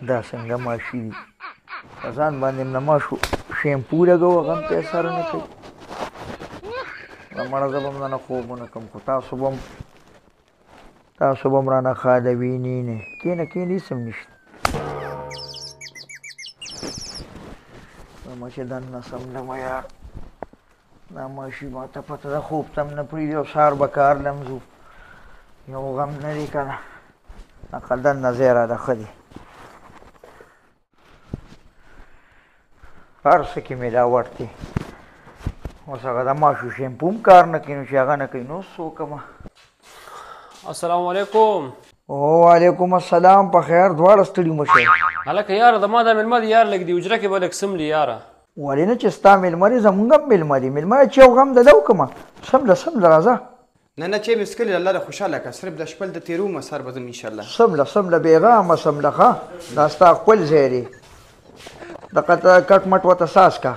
دا څنګه ماشي دي په ځان باندې نه ماشو شیمپو لګوه هغه هم پې اثر نه کوي مړه زه به هم نه خوبونه کوم خو تاسو به هم رانه خاله ویني نه کښېنه کښېنه هېڅ هم نشته زما چې دننه سملمه یار دا ماشي ماته پته ده خوب ته هم نه پرېږدي او سهار به کار له هم ځو یو غم نه دی که نه دقه دننه ځای راله ښه دی هر څه کې ملاوټ دی اوس هغه د ماشو شیمپو هم کار نه کوي نو چې هغه نه کوي نو څه وکړمه السلام علیکم وعلیکم السلام په خیر دواړه ستړي مه شئ هلکه یاره زما دا مېلمه دی یار لږ دې حجره کې به لږ سملي یاره ولې نه چې ستا مېلمه دی زمونږ هم مېلمه دی مېلمه چې یو غم د ده وکړمه سمله راځه نه چې مې څکلي الله دې خوشحاله کړه صرف د شپل د تېرومه سر به ځم انشاءالله سمله بېغامه سمله ښه دا ستا خپل ځای دی دقه ته کټ مټ ورته ساس کا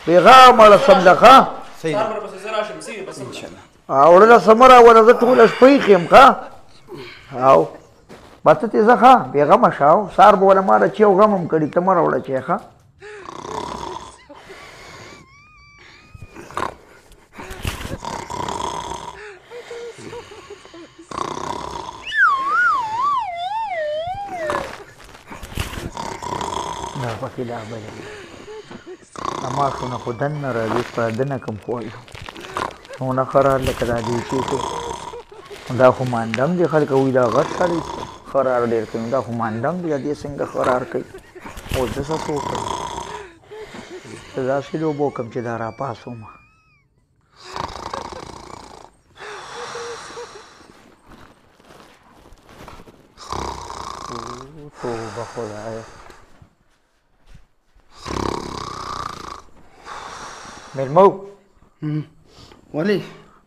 بېغامه سمله ښه اوړله څه مه راوله زه ټوله شپه ایښې یم ښه او بته تې ځه ښه بېغمه شه او سهار به وله ما د چې یو غم هم کړي ته مه راوړه چې ښه دا پکې دا بله وي د ماشونه خو دننه راځي په دننه کوم خواړه څونه خرار لکه دا دی چې دا خو ماندم دی خلک وایي دا غټ سړی خرار ډېر کوي دا خو ماندم دی دې څنګه خرار کوي اوس زه څه وکړم زه داسې لوبه وکړم چې دا راپاڅوم توبه خدایه مېلمو ولې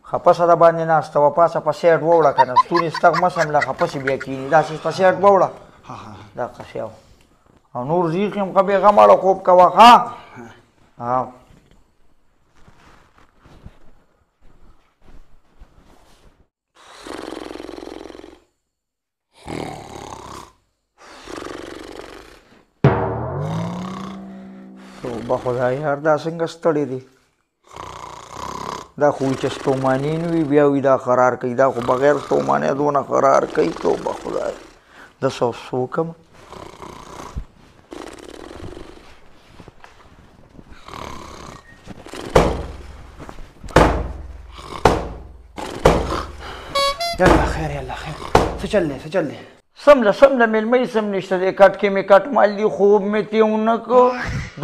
خپه سه د باندې ناسته وه پاسه په سیټ ووړه که نه ستونې ستغ مه سمله خپسې بیا کښېني داسې په سیټ ووړه دقسې او نور زیخ یم ښه بېغمه خوب کوه ښه او توبه خدای یار دا څنګه ستړی دی دا خو وي چې ستوماني نه وي بیا وي دا قرار کوي دا خو بغیر ستومانۍ دونه قرار کوي توبه خدای زه څه وکړم یالله خیر یالله خیر څه چل دی سمله مېلمه یې سم نشته دی کټ کې مې کټ مال دي خوب مې تې ونه کو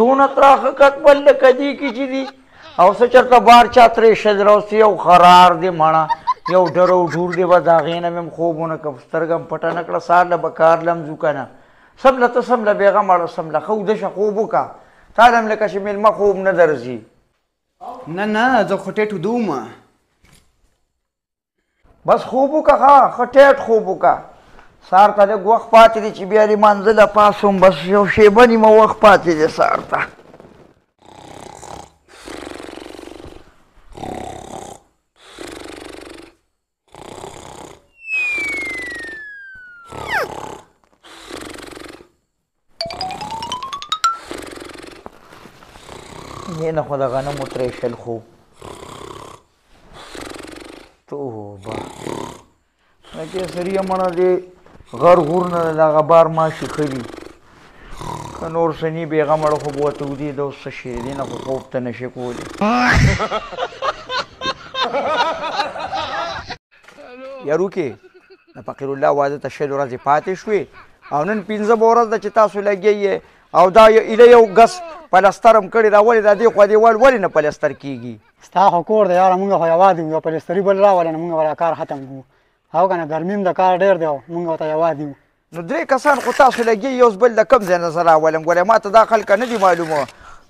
دونه تراخه کټ مال لکه دي کې چې دي او څه چېرته بار چا ترې شدره اوس یو خرار دی مړه یو ډر او ډور دی بس د هغې نه مې هم خوب ونه کړم سترګه م پټه نه کړه سهار له به کار له هم ځو که نه سمله ته سمله بېغمه اړه سمله ښه وده شه خوب وکړه تا له هم لکه چې مېلمه خوب نه درځي نه زه خو ټیټ وده ومه بس خوب وکړه ښه ټیټ خوب وکړه سهار ته لږ وخت پاتې دی چې بیا لمانځه له پاڅوم بس یو شیبه نیمه وخت پاتې دی سهار ته یې نه خو د غنمو ترېشل خو توبه لکه سړي مړه دی غر غور نه دغه بار ماشي ښه دي که نور څه ني بېغمړه خو به ورته ودېده اوس څه شی دی نه خو خوب ته نه شي کولی یاروکې د فقیر الله واده ته شل ورځې پاتې شوې او نن پنځه به ورځ ده چې تاسو لګیا یې او دا ایله یو ګس پلستر هم کړی دا ولې دا دې خوا دیوال ولې نه پلستر کېږي ستا خو کور دی یاره مونږ خو یوازې یو پلستري بل راولې نه مونږ به دا کار ختم کړو او که نه ګرمي هم د کار ډېر دی او مونږ ورته یوازې یو نو درې کسان خو تاسو لګیا یې اوس بل د کوم ځای نه زه راولم ګورې ما ته دا خلکه نه دي معلومه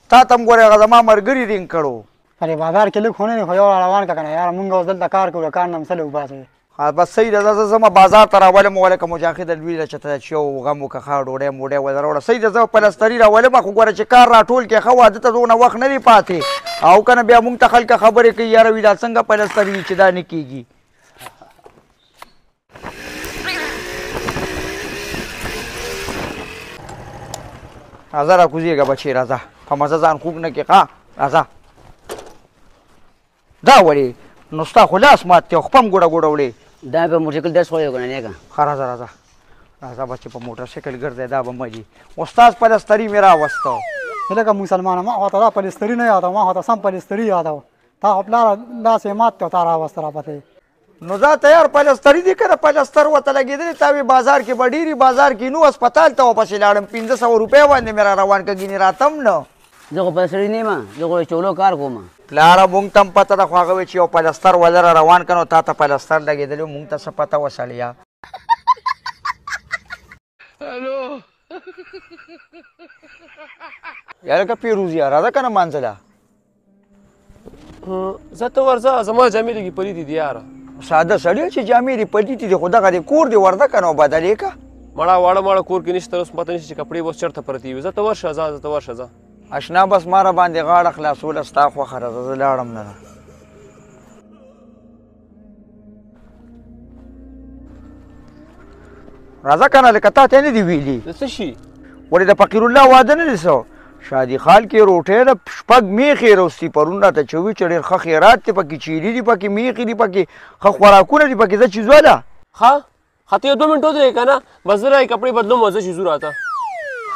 تا ته هم ګورې هغه زما ملګري رینګ کړو په دې بازار کې لږ خو نه دی خو یو روان کړه که نه یاره مونږ اوس دلته کار کوو د کار نه هم څه له وباسئ بس صحیح ده زه ځمه بازار ته راولم ولکه مجاهد الوی له چته چې یو غم وکړه ښه ډوډۍ موډۍ ونه راوړه صحیح ده زه پلستري راولم خو ګوره چې کار راټول کړې ښه واده ته دونه وخت نه دی پاتې او که نه بیا مونږ ته خلکه خبرې کوي یاره وي دا څنګه پلستري وي چې دا نه کېږي راځه راکوزېږه بچې راځه په مزه ځان خوږ نه کې ښه راځه دا ولې نو ستا خو لاس مات دی او خپه هم ګوډه ګوډه وړې دا په موټرسایکل درس خوړی و که نه نیکه ښه راځه راځه راځه بچې په موټر سایکل ګرځی دا به مه دي استاد پلستري مې راوسته لکه مسلمانه ما خو ته دا پلستري نه یادوه ما خو ته سم پلستري یادوه تا خو پلاره لاس یې مات دی او تا راوسته راپته نو دا تیار پلستري دی که د پلستر ورته لګېدلې تا وې بازار کې به ډېرې بازار کې نو اسپتال ته واپسې لاړم 1500 روپۍ باندې مې را روان که ګینې راتم نه زه خو پلستري نه یم زه خو چولو کار کوم پلاره مونږ ته هم پته ده خو هغه وایي چې یو پلستر ولره روان که نو تا ته پلستر لګېدلی مونږ ته څه پته وه سړیه یا لکه پیروزیه راځه که نه مانځله زه ته ورځه زما جامې لږې پلیتې دي یاره ساده سړی چې جامې دې پلیتې دي خو دغه دې کور دې ورده که نو بدلې که مړه واړه ماړه کور کې نشته اوس پته نشته چې کپړې به اوس چېرته پرتې وي زه ته ورشه زه ته ورشه زه اشنا بس ما را باندې غاړه خلاصوله ستا خوښه راځه زه لاړم نه راځه که نه لکه تا ته نه دي ویلي د څه شي ولې د فقیر الله واده نه دی څه شادي خال کې روټۍ ده شپږ میخې روستي پرون راته چوي چې ډېر ښه خیرات دی پکې چیلي دي پکې میخې دي پکې ښه خوراکونه دي پکې زه چیزوله ښه ته یو 2 منټ ودرې که نه بس زه رایې کپړې بدلوم او زه چې ځو راته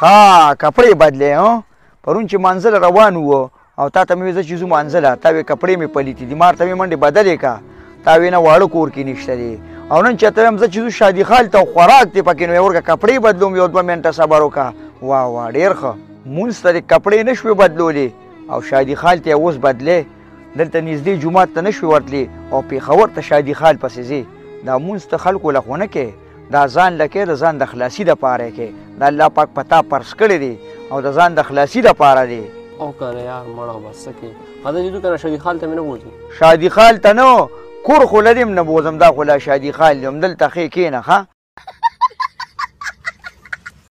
ها کپړې بدلې ها پرون چې مانځله روان وو او تا ته مې وې زه چې ځو مانځله تا وې کپړې مې پلیتې دي مار ته مې منډې بدلې که تا وې نه واړه کور کې نشته دی او نن چې ته وایم زه چې ځو شادي خال ته خوراک دی پکې نو یې ورکه کپړې بدلوم یو 2 منټه صبر وکړه واه واه ډېر ښه مونځ ته دې کپړې نه شوې بدلولې او شادي خال ته یې اوس بدلې دلته نږدې جومات ته نه شوې ورتلې او پېښور ته شادي خال پسې ځې دا مونځ ته خلکو له خو نه کې دا ځان له کې د ځان د خلاصي دپاره کې دا الله پاک په تا پرس کړی دی او د ځان د خلاصي دپاره دی او که نه یار مړه بس څه کوې هلته چې ځو که نه شادي خال ته مې نه بوځي شادي خال ته نه کور خو لرم نه بوځم دا خو لا شادي خال دی همدلته ښې کښېنه ښه